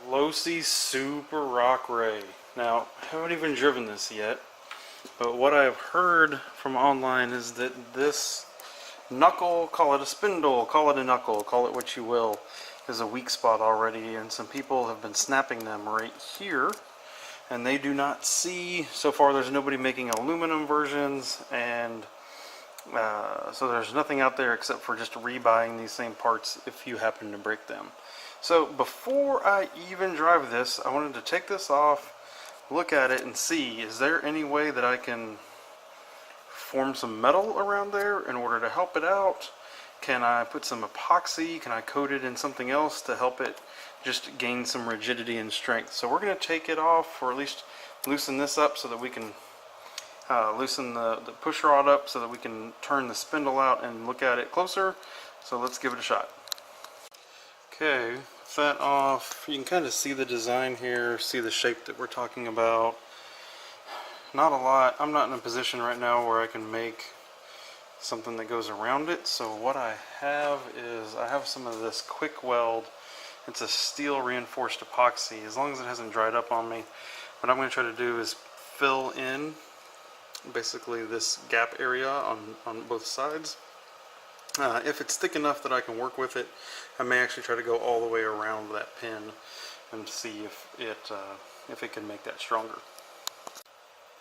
Losi Super Rock Rey. Now, I haven't even driven this yet, but what I've heard from online is that this knuckle, call it a spindle, call it a knuckle, call it what you will, is a weak spot already, and some people have been snapping them right here, and they do not see, so far there's nobody making aluminum versions, and so there's nothing out there except for just rebuying these same parts if you happen to break them. So before I even drive this, I wanted to take this off, look at it, and see, is there any way that I can form some metal around there in order to help it out? Can I put some epoxy? Can I coat it in something else to help it just gain some rigidity and strength? So we're going to take it off, or at least loosen this up so that we can loosen the push rod up so that we can turn the spindle out and look at it closer. So let's give it a shot. Okay, with that off, you can kind of see the design here, see the shape that we're talking about. Not a lot. I'm not in a position right now where I can make something that goes around it, so what I have is I have some of this quick weld. It's a steel reinforced epoxy. As long as it hasn't dried up on me, what I'm going to try to do is fill in basically this gap area on both sides. If it's thick enough that I can work with it, I may actually try to go all the way around that pin and see if it can make that stronger.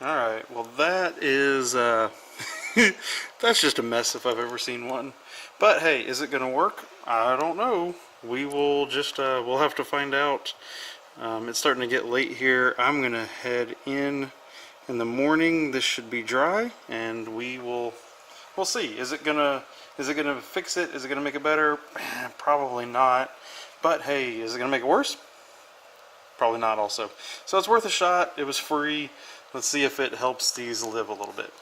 Alright, well that is that's just a mess if I've ever seen one. But hey, is it gonna work? I don't know. We will just we'll have to find out. It's starting to get late here. I'm gonna head in the morning. This should be dry, and we'll see. Is it gonna fix it? Is it gonna make it better? Probably not. But hey, is it gonna make it worse? Probably not also. So it's worth a shot. It was free. Let's see if it helps these live a little bit.